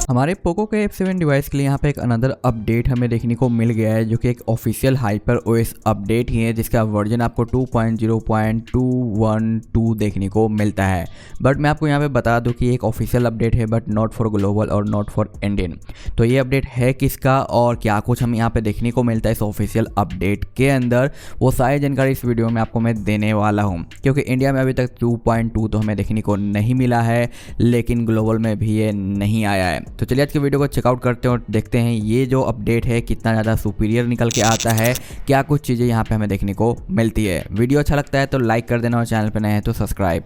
हमारे पोको के F7 device के लिए यहाँ पे एक अनदर अपडेट हमें देखने को मिल गया है, जो कि एक ऑफिशियल हाइपर ओएस अपडेट ही है, जिसका वर्जन आपको 2.0.212 देखने को मिलता है। बट मैं आपको यहाँ पे बता दूं कि एक ऑफिशियल अपडेट है, बट नॉट फॉर ग्लोबल और नॉट फॉर इंडियन। तो ये अपडेट है किसका और क्या कुछ हमें यहाँ पे देखने को मिलता है इस ऑफिशियल अपडेट के अंदर, वो सारी जानकारी इस वीडियो में आपको मैं देने वाला हूँ। क्योंकि इंडिया में अभी तक 2.2 तो हमें देखने को नहीं मिला है, लेकिन ग्लोबल में भी ये नहीं आया है। तो चलिए आज की वीडियो को चेकआउट करते हैं और देखते हैं ये जो अपडेट है कितना ज़्यादा सुपीरियर निकल के आता है, क्या कुछ चीज़ें यहाँ पे हमें देखने को मिलती है। वीडियो अच्छा लगता है तो लाइक कर देना और चैनल पे नए हैं तो सब्सक्राइब।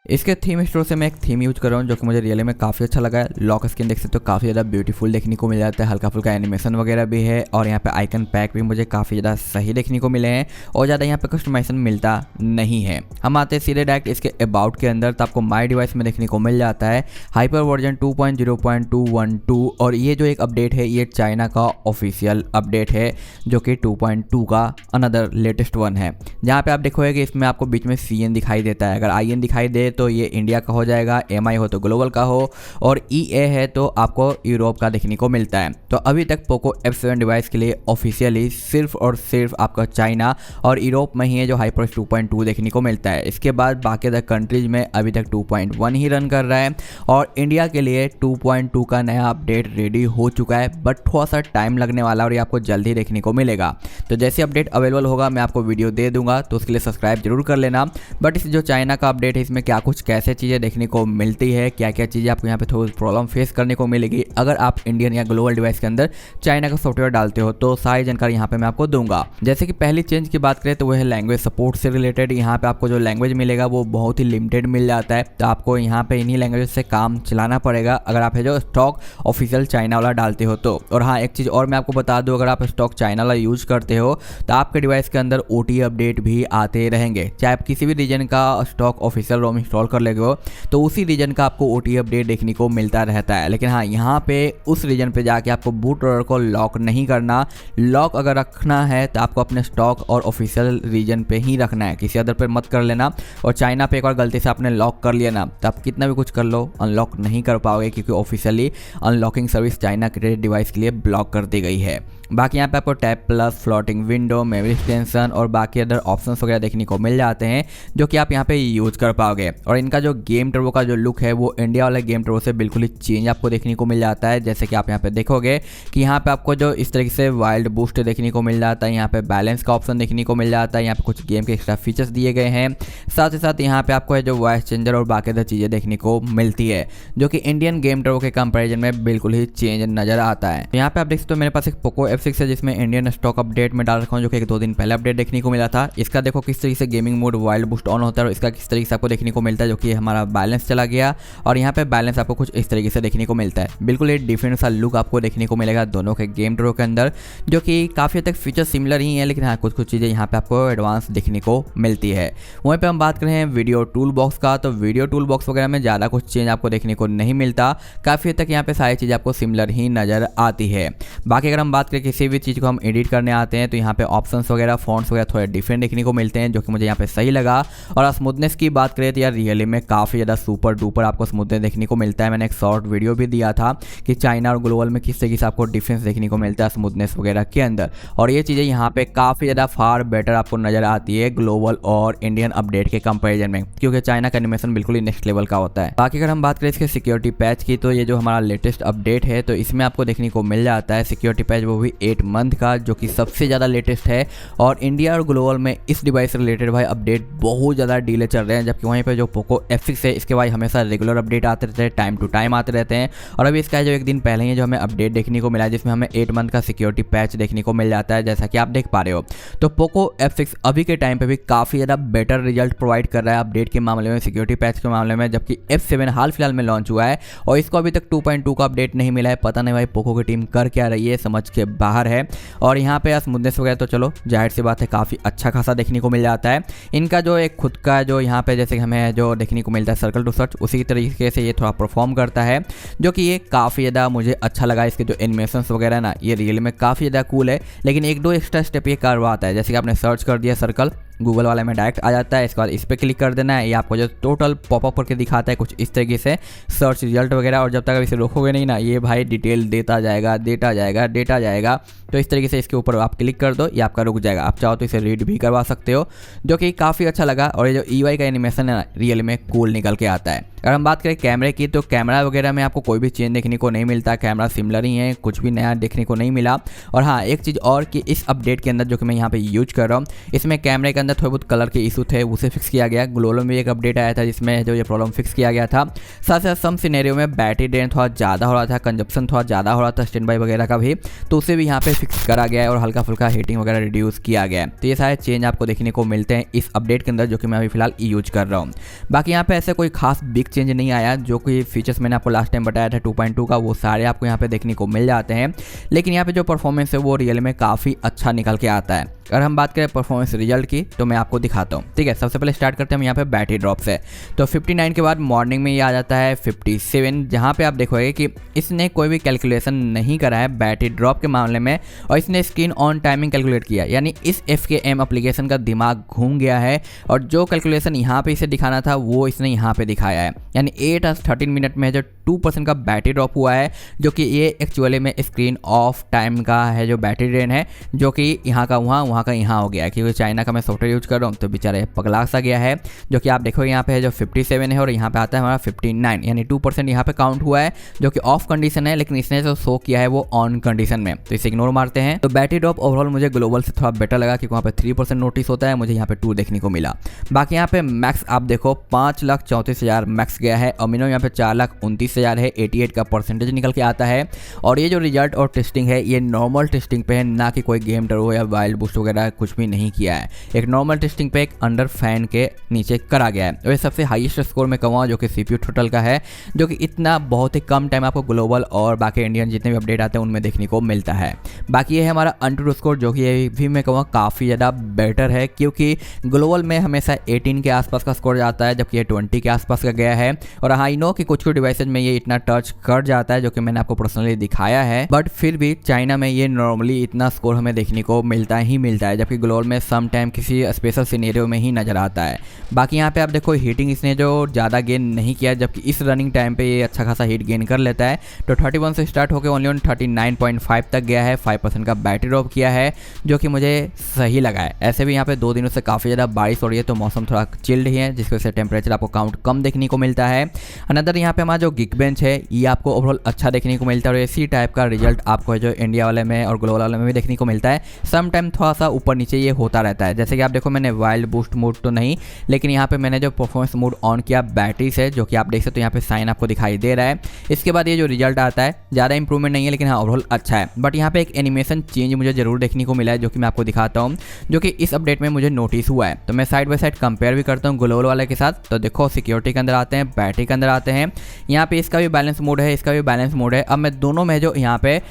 इसके थीम स्टोर से मैं एक थीम यूज कर रहा हूँ जो कि मुझे रियली में काफ़ी अच्छा लगा है। लॉक स्क्रीन देख सकते हो काफ़ी ज़्यादा ब्यूटीफुल देखने को मिल जाता है, हल्का फुल्का एनिमेशन वगैरह भी है और यहाँ पे आइकन पैक भी मुझे काफ़ी ज़्यादा सही देखने को मिले हैं और ज़्यादा यहाँ पे कस्टमाइजेशन मिलता नहीं है। हम आते हैं सीधे डायरेक्ट इसके अबाउट के अंदर, तो आपको माई डिवाइस में देखने को मिल जाता है हाइपर वर्जन 2.0.212 और ये जो एक अपडेट है ये चाइना का ऑफिशियल अपडेट है जो कि 2.2 का अनदर लेटेस्ट वन है। जहाँ पे आप देखोगे कि इसमें आपको बीच में CN दिखाई देता है, अगर IN दिखाई दे तो ये इंडिया का हो जाएगा, MI हो तो ग्लोबल का हो और EA है तो आपको यूरोप का देखने को मिलता है। तो अभी तक पोको F7 डिवाइस के लिए ऑफिशियली सिर्फ और सिर्फ आपका चाइना और यूरोप में ही है जो हाइपरओएस 2.2 देखने को मिलता है। इसके बाद बाकी अदर कंट्रीज में अभी तक 2.1 ही रन कर रहा है और इंडिया के लिए 2.2 का नया अपडेट रेडी हो चुका है, बट थोड़ा सा टाइम लगने वाला और ये आपको जल्दी देखने को मिलेगा। तो जैसे अपडेट अवेलेबल होगा मैं आपको वीडियो दे दूंगा, तो उसके लिए सब्सक्राइब जरूर कर लेना। बट इस जो चाइना का अपडेट है इसमें क्या कुछ कैसे चीज़ें देखने को मिलती है, क्या क्या चीज़ें आपको यहाँ पे थोड़ी प्रॉब्लम फेस करने को मिलेगी अगर आप इंडियन या ग्लोबल डिवाइस के अंदर चाइना का सॉफ्टवेयर डालते हो, तो सारी जानकारी यहाँ पे मैं आपको दूंगा। जैसे कि पहली चेंज की बात करें तो वह है लैंग्वेज सपोर्ट से रिलेटेड। यहाँ पे आपको जो लैंग्वेज मिलेगा वो बहुत ही लिमिटेड मिल जाता है, तो आपको यहाँ पे इन्हीं लैंग्वेज से काम चलाना पड़ेगा अगर आप है जो स्टॉक ऑफिशियल चाइना वाला डालते हो तो। और हाँ, एक चीज़ और मैं आपको बता दूँ, अगर आप स्टॉक चाइना वाला यूज करते हो तो आपके डिवाइस के अंदर OT अपडेट भी आते रहेंगे। चाहे आप किसी भी रीजन का स्टॉक ऑफिशियल रोम इंस्टॉल कर लेगे हो तो उसी रीजन का आपको OT अपडेट देखने को मिलता रहता है। लेकिन हाँ, यहाँ पे उस रीजन पे जाके आपको बूट लोडर को लॉक नहीं करना। लॉक अगर रखना है तो आपको अपने स्टॉक और ऑफिशियल रीजन पे ही रखना है, किसी अदर पे मत कर लेना। और चाइना पे एक बार गलती से आपने लॉक कर लिया ना तो आप कितना भी कुछ कर लो अनलॉक नहीं कर पाओगे, क्योंकि ऑफिशियली अनलॉकिंग सर्विस चाइना के डिवाइस के लिए ब्लॉक कर दी गई है। बाकी यहाँ पे आपको tab plus, floating window, memory extension और बाकी अदर ऑप्शंस वगैरह देखने को मिल जाते हैं जो कि आप यहाँ पे यूज कर पाओगे। और इनका जो गेम टर्बो का जो लुक है वो इंडिया वाले गेम टर्बो से बिल्कुल ही चेंज आपको देखने को मिल जाता है। जैसे कि आप यहाँ पे देखोगे कि यहाँ पे आपको जो इस तरीके से वाइल्ड बूस्ट देखने को मिल जाता है, यहाँ पे बैलेंस का ऑप्शन देखने को मिल जाता है, यहाँ पे कुछ गेम के एक्स्ट्रा फीचर्स दिए गए हैं। साथ ही साथ यहाँ पे आपको जो वॉइस चेंजर और बाकी अदर चीज़ें देखने को मिलती है जो कि इंडियन गेम टर्बो के कंपेरिजन में बिल्कुल ही चेंज नजर आता है। यहाँ पे आप देख सकते हो मेरे पास एक पोको F6 है जिसमें इंडियन स्टॉक अपडेट में डाल रखा हूँ, जो कि 1-2 दिन पहले अपडेट देखने को मिला था। इसका देखो किस तरीके से gaming mode wild boost on होता है और इसका किस तरीके से आपको देखने को मिलता है, जो कि हमारा बैलेंस चला गया और यहाँ पे बैलेंस आपको कुछ इस तरीके से देखने को मिलता है। बिल्कुल एक डिफरेंट सा लुक आपको देखने को मिलेगा दोनों के गेम टर्बो के अंदर, जो कि काफ़ी हद तक फीचर सिमिलर ही है, लेकिन हाँ कुछ कुछ चीज़ें यहाँ पे आपको एडवांस देखने को मिलती है। वहीं पे हम बात करें वीडियो टूल बॉक्स का, तो वीडियो टूल बॉक्स वगैरह में ज़्यादा कुछ चेंज आपको देखने को नहीं मिलता, काफ़ी हद तक यहाँ पे सारी चीज़ें आपको सिमिलर ही नज़र आती है। बाकी अगर हम बात करें किसी भी चीज़ को हम एडिट करने आते हैं तो यहाँ पे ऑप्शंस वगैरह फॉन्ट्स वगैरह थोड़े डिफरेंट देखने को मिलते हैं, जो कि मुझे यहाँ पे सही लगा। और स्मूथनेस की बात करें तो यार रियली में काफ़ी ज़्यादा सुपर डुपर आपको स्मूथनेस देखने को मिलता है। मैंने एक शॉर्ट वीडियो भी दिया था कि चाइना और ग्लोबल में किस तरीके से आपको डिफरेंस देखने को मिलता है स्मूथनेस वगैरह के अंदर, और ये चीज़ें यहाँ पे काफ़ी ज़्यादा फार बेटर आपको नज़र आती है ग्लोबल और इंडियन अपडेट के कंपेरिजन में, क्योंकि चाइना का एनिमेशन बिल्कुल ही नेक्स्ट लेवल का होता है। बाकी अगर हम बात करें इसके सिक्योरिटी पैच की, तो ये जो हमारा लेटेस्ट अपडेट है तो इसमें आपको देखने को मिल जाता है सिक्योरिटी पैच, वो भी 8 मंथ का, जो कि सबसे ज़्यादा लेटेस्ट है। और इंडिया और ग्लोबल में इस डिवाइस से रिलेटेड भाई अपडेट बहुत ज़्यादा डिले चल रहे हैं, जबकि वहीं पर जो पोको F6 है इसके भाई हमेशा रेगुलर अपडेट आते रहते हैं, टाइम टू टाइम आते रहते हैं। और अभी इसका जो एक दिन पहले ही जो हमें अपडेट देखने को मिला है जिसमें हमें 8 मंथ का सिक्योरिटी पैच देखने को मिल जाता है, जैसा कि आप देख पा रहे हो। तो पोको F6 अभी के टाइम पे भी काफ़ी ज़्यादा बेटर रिजल्ट प्रोवाइड कर रहा है अपडेट के मामले में, सिक्योरिटी पैच के मामले में, जबकि F7 हाल फिलहाल में लॉन्च हुआ है और इसको अभी तक 2.2 का अपडेट नहीं मिला है। पता नहीं भाई पोको की टीम कर क्या रही है, समझ के बाहर है। और यहाँ पे स्मूथनेस वगैरह तो चलो जाहिर सी बात है काफ़ी अच्छा खासा देखने को मिल जाता है। इनका जो एक खुद का जो यहाँ पे जैसे हमें जो देखने को मिलता है सर्कल टू सर्च, उसी तरीके से ये थोड़ा परफॉर्म करता है, जो कि ये काफ़ी ज़्यादा मुझे अच्छा लगा। इसके जो एनिमेशंस वगैरह ना ये रियल में काफ़ी ज़्यादा कूल है, लेकिन 1-2 एक्स्ट्रा स्टेप ये करवाता है। जैसे कि आपने सर्च कर दिया सर्कल गूगल वाले में डायरेक्ट आ जाता है। इसके बाद इस पर क्लिक कर देना है, ये आपको जो टोटल पॉपअप करके दिखाता है कुछ इस तरीके से सर्च रिजल्ट वगैरह। और जब तक आप इसे रोकोगे नहीं ना, ये भाई डिटेल देता जाएगा। तो इस तरीके से इसके ऊपर आप क्लिक कर दो, ये आपका रुक जाएगा। आप चाहो तो इसे रीड भी करवा सकते हो, जो कि काफ़ी अच्छा लगा। और ये जो EY का एनिमेशन है ना, रियल में कूल निकल के आता है। अगर हम बात करें कैमरे की, तो कैमरा वगैरह में आपको कोई भी चेंज देखने को नहीं मिलता, कैमरा सिमिलर ही है, कुछ भी नया देखने को नहीं मिला। और हाँ, एक चीज़ और कि इस अपडेट के अंदर जो कि मैं यहाँ पे यूज कर रहा हूँ, इसमें कैमरे के अंदर थोड़े बहुत कलर के इशू थे, उसे फिक्स किया गया। ग्लोबल में एक अपडेट आया था जिसमें जो ये प्रॉब्लम फिक्स किया गया था। साथ साथ सम सिनेरियो में बैटरी ड्रेन थोड़ा ज़्यादा हो रहा था, कंजप्शन थोड़ा ज़्यादा हो रहा था स्टैंड बाई वगैरह का भी, तो उसे भी यहाँ पे फिक्स करा गया है और हल्का फुल्का हीटिंग वगैरह रिड्यूस किया गया है। तो ये सारे चेंज आपको देखने को मिलते हैं इस अपडेट के अंदर, जो कि मैं अभी फिलहाल यूज कर रहा हूँ। बाकी यहाँ पे ऐसे कोई खास बिग चेंज नहीं आया, जो कोई फीचर्स मैंने आपको लास्ट टाइम बताया था 2.2 का, वो सारे आपको यहाँ पे देखने को मिल जाते हैं। लेकिन यहाँ पे जो परफॉर्मेंस है वो रियल में काफ़ी अच्छा निकल के आता है। अगर हम बात करें परफॉर्मेंस रिजल्ट की, तो मैं आपको दिखाता हूँ। ठीक है, सबसे पहले स्टार्ट करते हैं हम यहाँ पे बैटरी ड्रॉप से। तो 59 के बाद मॉर्निंग में ये आ जाता है 57, जहाँ पे आप देखोगे कि इसने कोई भी कैलकुलेशन नहीं करा है बैटरी ड्रॉप के मामले में, और इसने स्क्रीन ऑन टाइमिंग कैलकुलेट किया। यानी इस FKM एप्लीकेशन का दिमाग घूम गया है, और जो कैलकुलेशन यहाँ पे इसे दिखाना था वो इसने यहाँ पे दिखाया है। यानी 8 और 13 मिनट में जो 2% का बैटरी ड्रॉप हुआ है, जो कि ये एक्चुअली में स्क्रीन ऑफ टाइम का है जो बैटरी ड्रेन है, जो कि यहाँ का वहाँ का यहाँ हो गया है। क्योंकि चाइना का मैं सॉफ्टवेयर यूज कर रहा हूँ, तो बेचारे पगला सा गया है। जो कि आप देखो यहाँ पे है जो 57 है, और यहाँ पे आता है हमारा 59, यानी 2% यहाँ पे काउंट हुआ है, जो कि ऑफ कंडीशन है, लेकिन इसने जो शो किया है वो ऑन कंडीशन में, तो इसे इग्नोर मारते हैं। तो बैटरी ड्रॉप ओवरऑल मुझे ग्लोबल से थोड़ा बेटर लगा, क्योंकि वहाँ पे 3% नोटिस होता है, मुझे यहाँ पे 2 देखने को मिला। बाकी यहाँ पे मैक्स आप देखो 5,34,000 मैक्स गया है, अमीनो यहाँ पे 4,29,000 है, 88 का परसेंटेज निकल के आता है। और ये जो रिजल्ट और टेस्टिंग है, ये नॉर्मल टेस्टिंग पे है, ना कि कोई गेम टर्बो या वाइल्ड बूस्ट वगैरह कुछ भी नहीं किया है। एक नॉर्मल टेस्टिंग पे एक अंडर फैन के नीचे करा गया है। और ये सबसे हाईएस्ट स्कोर में कहूँगा जो कि CPU टोटल का है, जो कि इतना बहुत ही कम टाइम आपको ग्लोबल और बाकी इंडियन जितने भी अपडेट आते हैं उनमें देखने को मिलता है। बाकी ये है हमारा AnTuTu स्कोर, जो कि ये भी मैं कहूँगा काफ़ी ज़्यादा बेटर है, क्योंकि ग्लोबल में हमेशा 18 के आसपास का स्कोर जाता है, जबकि ये 20 के आसपास का गया है। और आई नो कि कुछ डिवाइसेज में ये इतना टच कर जाता है, जो कि मैंने आपको पर्सनली दिखाया है, बट फिर भी चाइना में ये नॉर्मली इतना स्कोर हमें देखने को मिलता है, जबकि ग्लोबल में सम टाइम किसी स्पेशल सिनेरियो में ही नजर आता है। बाकी यहाँ पे आप देखो हीटिंग इसने जो ज़्यादा गेन नहीं किया, जबकि इस रनिंग टाइम पे ये अच्छा खासा हीट गेन कर लेता है। तो 31 से स्टार्ट होकर ओनली ऑन 39.5 तक गया है, 5% का बैटरी ड्रॉप किया है, जो कि मुझे सही लगा है। ऐसे भी यहाँ पे 2 दिनों से काफ़ी ज़्यादा बारिश हो रही है, तो मौसम थोड़ा चिल्ड ही है, जिसकी वजह से टेम्परेचर आपको काउंट कम देखने को मिलता है। अनदर यहाँ पे हमारा जो Geekbench है, ये आपको ओवरऑल अच्छा देखने को मिलता है, और इसी टाइप का रिजल्ट आपको जो इंडिया वाले में और ग्लोबल वाले में भी देखने को मिलता है। सम टाइम थोड़ा सा ऊपर नीचे ये होता रहता है। जैसे कि आप देखो, मैंने वाइल्ड बूस्ट मोड तो नहीं, लेकिन यहाँ पे मैंने जो परफॉर्मेंस मोड ऑन किया बैटरी से, जो कि आप देख सकते हो यहाँ पे साइन आपको दिखाई दे रहा है। इसके बाद ये जो रिजल्ट आता है, ज़्यादा इंप्रूवमेंट नहीं है, लेकिन हाँ ओवरऑल अच्छा है। बट यहाँ पे एक एनिमेशन चेंज मुझे जरूर देखने को मिला है, जो कि मैं आपको दिखाता हूँ, जो कि इस अपडेट में मुझे नोटिस हुआ है। तो मैं साइड बाय साइड कंपेयर भी करता हूँ ग्लोबल वाले के साथ। तो देखो, सिक्योरिटी के अंदर आते हैं, बैटरी के अंदर आते हैं, यहाँ पे इसका भी बैलेंस मोड है, इसका भी बैलेंस मोड है। अब मैं दोनों में जो यहाँ पे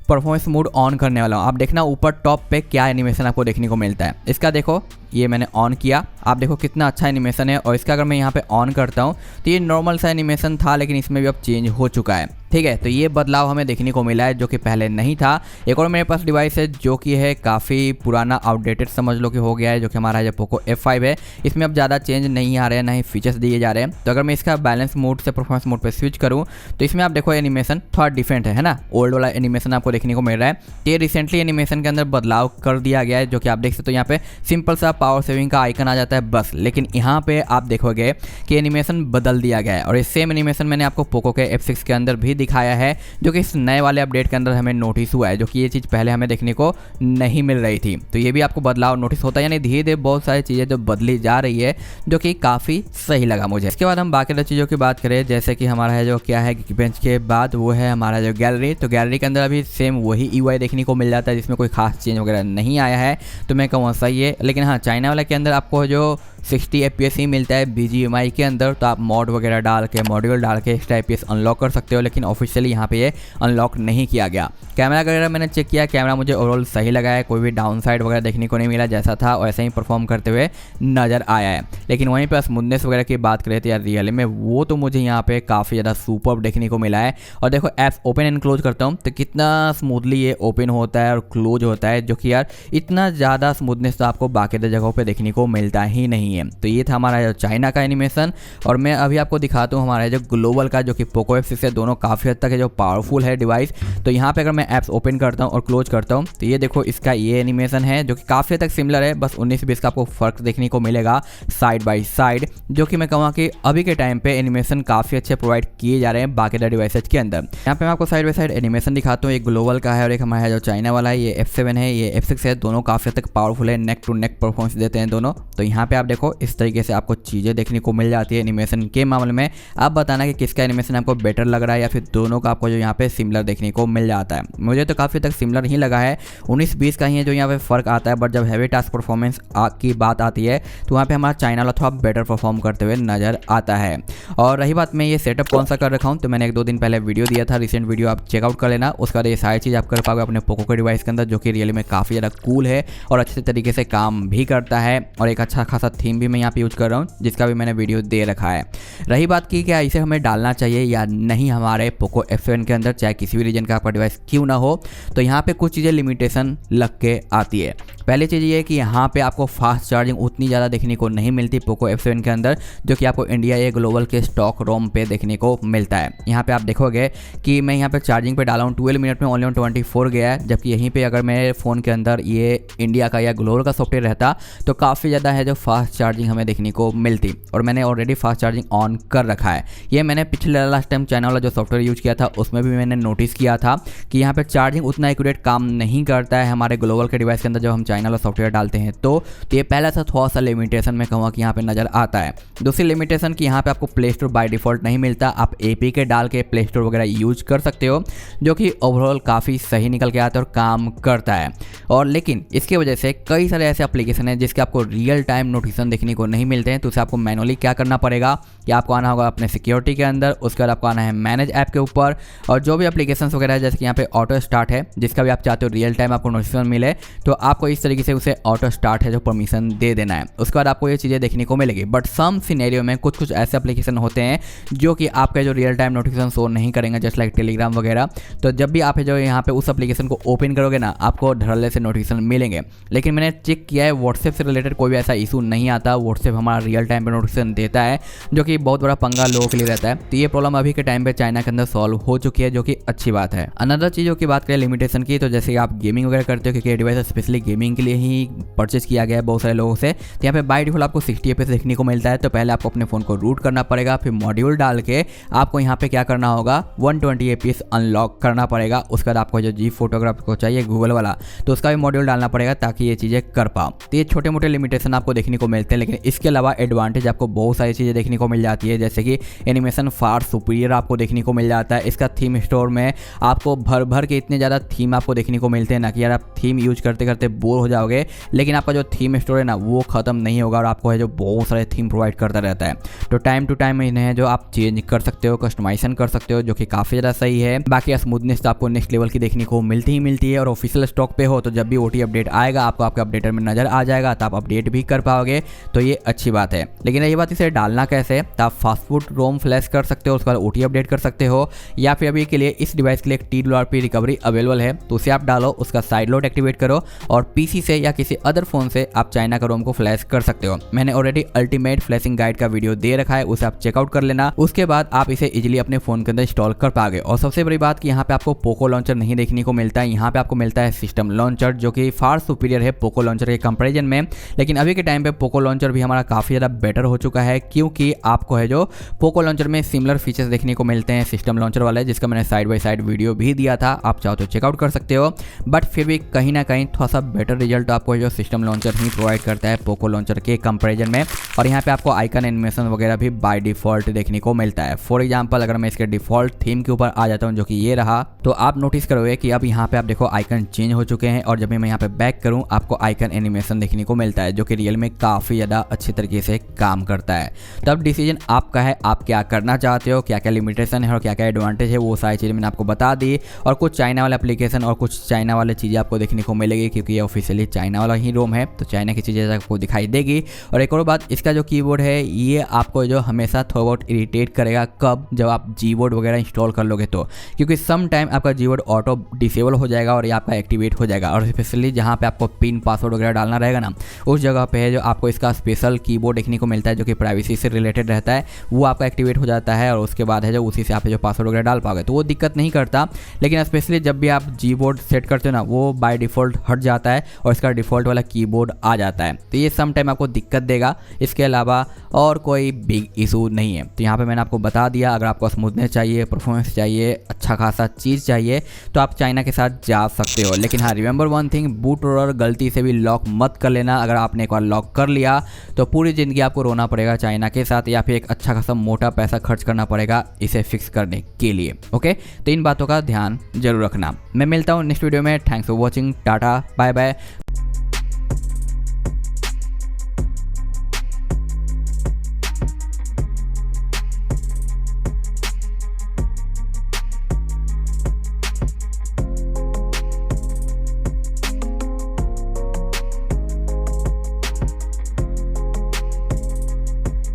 परफॉर्मेंस मोड ऑन करने वाला हूँ, आप देखना ऊपर टॉप पे क्या एनिमेशन आपको देखने को मिलता है। इसका देखो, ये मैंने ऑन किया, आप देखो कितना अच्छा एनिमेशन है। और इसका अगर मैं यहाँ पे ऑन करता हूँ, तो ये नॉर्मल सा एनिमेशन था, लेकिन इसमें भी अब चेंज हो चुका है। ठीक है, तो ये बदलाव हमें देखने को मिला है, जो कि पहले नहीं था। एक और मेरे पास डिवाइस है, जो कि है काफ़ी पुराना, आउटडेटेड समझ लो कि हो गया है, जो कि हमारा जो पोको F5 है। इसमें अब ज़्यादा चेंज नहीं आ रहे हैं, ना ही फीचर्स दिए जा रहे हैं। तो अगर मैं इसका बैलेंस मोड से परफॉर्मेंस मोड पर स्विच करूँ, तो इसमें आप देखो एनिमेशन थोड़ा डिफरेंट है ना। ओल्ड वाला एनिमेशन आपको देखने को मिल रहा है, ये रिसेंटली एनिमेशन के अंदर बदलाव कर दिया गया है, जो कि आप देख सकते हो यहाँ पे सिंपल सा पावर सेविंग का आइकन आ जाता है बस। लेकिन यहाँ पे आप देखोगे कि एनिमेशन बदल दिया गया है, और ये सेम एनिमेशन मैंने आपको पोको के F6 के अंदर भी दिखाया है, जो कि इस नए वाले अपडेट के अंदर हमें नोटिस हुआ है, जो कि ये चीज़ पहले हमें देखने को नहीं मिल रही थी। तो ये भी आपको बदलाव नोटिस होता है, यानी धीरे धीरे बहुत सारी चीज़ें जो बदली जा रही है, जो कि काफ़ी सही लगा मुझे। इसके बाद हम बाकी चीज़ों की बात करें, जैसे कि हमारा है जो क्या है Geekbench के बाद वो है हमारा जो गैलरी। तो गैलरी के अंदर अभी सेम वही EY देखने को मिल जाता है, जिसमें कोई खास चेंज वगैरह नहीं आया है, तो मैं कहूँ सही है। लेकिन हाँ, चाइना वाला के अंदर आपको जो 60 FPS ही मिलता है BGMI के अंदर। तो आप मॉड वगैरह डाल के, मॉड्यूल डाल के एक्स्ट्रा FPS अनलॉक कर सकते हो, लेकिन ऑफिशियली यहाँ पे ये अनलॉक नहीं किया गया। कैमरा वगैरह मैंने चेक किया, कैमरा मुझे ओवरऑल सही लगा है, कोई भी डाउन साइड वगैरह देखने को नहीं मिला, जैसा था वैसे ही परफॉर्म करते हुए नज़र आया है। लेकिन वहीं पर स्मूथनेस वगैरह की बात करें तो यार रियल में वो तो मुझे यहाँ पे काफ़ी ज़्यादा सुपर देखने को मिला है। और देखो ऐप्स ओपन एंड क्लोज करता हूँ तो कितना स्मूथली ये ओपन होता है और क्लोज होता है, जो कि यार इतना ज़्यादा स्मूथनेस तो आपको बाकी जगहों पे देखने को मिलता ही नहीं है। तो ये था हमारा जो चाइना का एनिमेशन। और मैं अभी आपको दिखाता हूँ हमारा जो ग्लोबल का, जो कि पोको F6 से दोनों काफ़ी हद तक है जो पावरफुल है डिवाइस। तो यहाँ पे अगर मैं ऐप्स ओपन करता हूँ और क्लोज करता हूँ तो ये देखो इसका ये एनिमेशन है, जो कि काफ़ी हद तक सिमिलर है, बस 19-20 का आपको फ़र्क देखने को मिलेगा साइड बाई साइड, जो कि मैं कहूँगा कि अभी के टाइम पे एनिमेशन काफ़ी अच्छे प्रोवाइड किए जा रहे हैं बाकी डिवाइसेज के अंदर। यहाँ पे मैं आपको साइड बाई साइड एनिमेशन दिखाता हूँ, एक ग्लोबल का है और एक हमारा जो चाइना वाला है, ये F7 है, ये F6 है, दोनों काफ़ी हद तक पावरफुल है, नेक टू नेक परफॉर्मेंस देते हैं दोनों। तो यहाँ पे आप देखो इस तरीके से आपको चीज़ें देखने को मिल जाती है एनिमेशन के मामले में। आप बताना कि किसका एनिमेशन आपको बेटर लग रहा है या फिर दोनों का आपको जो यहाँ पे सिमिलर देखने को मिल जाता है। मुझे तो काफ़ी तक सिमिलर ही लगा है, 19-20 का ही है जो यहाँ पे फ़र्क आता है। बट जब हैवी टास्क परफॉर्मेंस की बात आती है तो वहाँ पे हमारा चाइना वाला थोड़ा बेटर परफॉर्म करते हुए नज़र आता है। और रही बात मैं ये सेटअप कौन सा कर रखा हूँ, तो मैंने 1-2 दिन पहले वीडियो दिया था, रिसेंट वीडियो आप चेकआउट कर लेना। उसका ये सारी चीज़ आप कर पाओगे अपने पोको के डिवाइस के अंदर, जो कि रियली में काफ़ी ज़्यादा कूल है और अच्छे तरीके से काम भी करता है। और एक अच्छा खासा थीम भी मैं यहाँ पे यूज कर रहा हूँ, जिसका भी मैंने वीडियो दे रखा है। रही बात की क्या इसे हमें डालना चाहिए या नहीं हमारे पोको F7 के अंदर, चाहे किसी भी रीजन का आपका डिवाइस क्यों ना हो, तो यहाँ पे कुछ चीज़ें लिमिटेशन लग के आती है। पहली चीज़ ये है कि यहाँ पे आपको फास्ट चार्जिंग उतनी ज़्यादा देखने को नहीं मिलती पोको F7 के अंदर, जो कि आपको इंडिया या ग्लोबल के स्टॉक रोम पे देखने को मिलता है। यहाँ पे आप देखोगे कि मैं यहाँ पे चार्जिंग पे डाला हूँ 12 मिनट में ओनली 24 गया है, जबकि यहीं पे अगर मेरे फ़ोन के अंदर ये इंडिया का या ग्लोबल का सॉफ्टवेयर रहता तो काफ़ी ज़्यादा है जो फास्ट चार्जिंग हमें देखने को मिलती। और मैंने ऑलरेडी फास्ट चार्जिंग ऑन कर रखा है। ये मैंने पिछले लास्ट टाइम चाइना वाला जो सॉफ्टवेयर यूज़ किया था उसमें भी मैंने नोटिस किया था कि यहाँ पर चार्जिंग उतना एक्यूरेट काम नहीं करता है हमारे ग्लोबल के डिवाइस के अंदर जब हम चाइना वाला सॉफ्टवेयर डालते हैं। तो ये पहला सा थोड़ा सा लिमिटेशन मैं कहूँगा कि यहाँ पे नज़र आता है। दूसरी लिमिटेशन कि यहाँ पे आपको प्ले स्टोर बाय डिफ़ॉल्ट नहीं मिलता, आप APK डाल के प्ले स्टोर वगैरह यूज कर सकते हो, जो कि ओवरऑल काफ़ी सही निकल के आता है और काम करता है। और लेकिन इसकी वजह से कई सारे ऐसे एप्लीकेशन हैं जिसके आपको रियल टाइम नोटिफिकेशन देखने को नहीं मिलते हैं। तो उसे आपको मैनुअली क्या करना पड़ेगा कि आपको आना होगा अपने सिक्योरिटी के अंदर, उसके बाद आपको आना है मैनेज ऐप के ऊपर, और जो भी एप्लीकेशन वगैरह है जैसे कि यहाँ पे ऑटो स्टार्ट है, जिसका भी आप चाहते हो रियल टाइम आपको नोटिफिकेशन मिले, तो आपको इस तरीके से उसे ऑटो स्टार्ट है जो परमिशन दे देना है। उसके बाद आपको ये चीज़ें देखने को मिलेगी। बट सम सिनेरियो में कुछ ऐसे एप्लीकेशन होते हैं जो कि आपका जो रियल टाइम नोटिफिकेशन शो नहीं करेंगे, जस्ट लाइक टेलीग्राम वगैरह। तो जब भी आप जो यहाँ पे उस एप्लीकेशन को ओपन करोगे ना, आपको धड़ल्ले से नोटिफिकेशन मिलेंगे। लेकिन मैंने चेक किया है व्हाट्सएप से रिलेटेड कोई भी ऐसा इशू नहीं आता। व्हाट्सएप हमारा रियल टाइम पे नोटिफिकेशन देता है, जो कि बहुत बड़ा पंगा लोगों के लिए रहता है। तो ये प्रॉब्लम अभी के टाइम पे चाइना के अंदर सॉल्व हो चुकी है, जो कि अच्छी बात है। अनदर चीज़ों की बात करें लिमिटेशन की, तो जैसे आप गेमिंग वगैरह करते हो, क्योंकि ये डिवाइस स्पेशली गेमिंग के लिए ही परचेज किया गया है बहुत सारे लोगों से। तो यहाँ पे बाय डिफॉल्ट आपको 60 FPS देखने को मिलता है। तो पहले आपको अपने फ़ोन को रूट करना पड़ेगा, फिर मॉड्यूल डाल के आपको यहाँ पे क्या करना होगा 120 FPS अनलॉक करना पड़ेगा। उसके बाद आपको जो जी फोटोग्राफ को चाहिए गूगल वाला, तो उसका भी मॉड्यूल डालना पड़ेगा ताकि ये चीज़ें कर पाओ। तो ये छोटे मोटे लिमिटेशन आपको देखने को मिलते हैं, लेकिन इसके अलावा एडवांटेज आपको बहुत सारी चीज़ें देखने को मिल जाती है, जैसे कि एनिमेशन फार सुपीरियर आपको देखने को मिल जाता है। इसका थीम स्टोर में आपको भर भर के इतने ज़्यादा थीम आपको देखने को मिलते हैं ना कि यार आप थीम यूज करते करते बोर हो जाओगे, लेकिन आपका जो थीम स्टोर है ना वो खत्म नहीं होगा और आपको है जो बहुत सारे थीम प्रोवाइड करता रहता है। तो टाइम टू टाइम इन्हें जो आप चेंज कर सकते हो, कस्टमाइजेशन कर सकते हो, जो कि काफ़ी ज़्यादा सही है। बाकी स्मूथनेस तो आपको नेक्स्ट लेवल की देखने को मिलती ही मिलती है। और ऑफिशियल स्टॉक पे हो तो जब भी OT अपडेट आएगा आपको आपके अपडेटर में नजर आ जाएगा, तो आप अपडेट भी कर पाओगे। तो ये अच्छी बात है। लेकिन ये बात इसे डालना कैसे, तो आप फास्टफूड रोम फ्लैश कर सकते हो, उसके बाद OT अपडेट कर सकते हो, या फिर अभी के लिए इस डिवाइस के लिए एक TWRP रिकवरी अवेलेबल है, तो उसे आप डालो, उसका साइड लोड एक्टिवेट करो और PC से या किसी अदर फोन से आप चाइना का रोम को फ्लैश कर सकते हो। मैंने ऑलरेडी अल्टीमेट फ्लैशिंग गाइड का वीडियो दे रखा है, उसे आप चेकआउट कर लेना। उसके बाद आप इसे इजीली अपने फोन के अंदर इंस्टॉल कर पाओगे। और सबसे बड़ी बात कि यहाँ पे आपको पोको लॉन्चर नहीं देखने को मिलता है, यहाँ पे आपको मिलता है सिस्टम लॉन्चर, जो कि फार सुपीरियर है पोको लॉन्चर के कंपैरिजन में। लेकिन अभी के टाइम पे पोको लॉन्चर भी हमारा काफ़ी ज़्यादा बेटर हो चुका है, क्योंकि आपको है जो पोको लॉन्चर में सिमिलर फीचर्स देखने को मिलते हैं सिस्टम लॉन्चर वाले, जिसका मैंने साइड बाय साइड वीडियो भी दिया था, आप चाहो तो चेकआउट कर सकते हो। बट फिर भी कहीं ना कहीं थोड़ा सा बेटर रिजल्ट आपको जो सिस्टम लॉन्चर ही प्रोवाइड करता है पोको लॉन्चर के कंपैरिजन में। और यहाँ पे आपको आइकन एनिमेशन वगैरह भी बाय डिफॉल्ट देखने को मिलता है। फॉर एग्जांपल अगर मैं इसके डिफॉल्ट थीम के ऊपर आ जाता हूँ जो कि ये रहा, तो आप नोटिस करोगे कि अब यहाँ पे आप देखो आइकन चेंज हो चुके हैं और जब भी मैं यहाँ पे बैक करूँ आपको आइकन एनिमेशन देखने को मिलता है जो कि रियल में काफ़ी ज़्यादा अच्छी तरीके से काम करता है। तब डिसीजन आपका है, आप क्या करना चाहते हो, क्या क्या लिमिटेशन है और क्या क्या एडवांटेज है, वो सारी चीज़ें मैंने आपको बता दी। और कुछ चाइना वाले एप्लीकेशन और कुछ चाइना वाले चीज़ें आपको देखने को मिलेगी क्योंकि ये ऑफिशियली चाइना वाला ही रोम है, तो चाइना की चीज़ें आपको दिखाई देगी। और एक और बात, इसका जो कीबोर्ड है ये आपको जो हमेशा थोड़ा बहुत इरिटेट करेगा, कब, जब आप जीबोर्ड वगैरह इंस्टॉल कर लोगे तो, क्योंकि सम टाइम आपका जीबोर्ड ऑटो डिसेबल हो जाएगा और ये आपका एक्टिवेट हो जाएगा। और स्पेशली जहाँ पे आपको पिन पासवर्ड वगैरह डालना रहेगा ना, उस जगह पे है जो आपको इसका स्पेशल कीबोर्ड देखने को मिलता है जो कि प्राइवेसी से रिलेटेड रहता है, वो आपका एक्टिवेट हो जाता है और उसके बाद है जो उसी से आप जो पासवर्ड वगैरह डाल पाओगे तो वो दिक्कत नहीं करता। लेकिन स्पेशली जब भी आप कीबोर्ड सेट करते हो ना, वो बाय डिफ़ॉल्ट हट जाता है और इसका डिफ़ॉल्ट वाला कीबोर्ड आ जाता है, तो ये सम टाइम आपको दिक्कत देगा। इसके अलावा और कोई बिग इशू नहीं है। तो यहाँ पे मैंने आपको बता दिया, अगर आपको स्मूथनेस चाहिए, परफॉर्मेंस चाहिए, अच्छा खासा चीज़ चाहिए तो आप चाइना के साथ जा सकते हो। लेकिन हाँ, remember one thing, boot roller गलती से भी लॉक मत कर लेना। अगर आपने एक बार लॉक कर लिया तो पूरी ज़िंदगी आपको रोना पड़ेगा चाइना के साथ, या फिर एक अच्छा खासा मोटा पैसा खर्च करना पड़ेगा इसे फिक्स करने के लिए। ओके, तो इन बातों का ध्यान जरूर रखना। मैं मिलता हूँ नेक्स्ट वीडियो में। Thanks for watching, tata bye bye.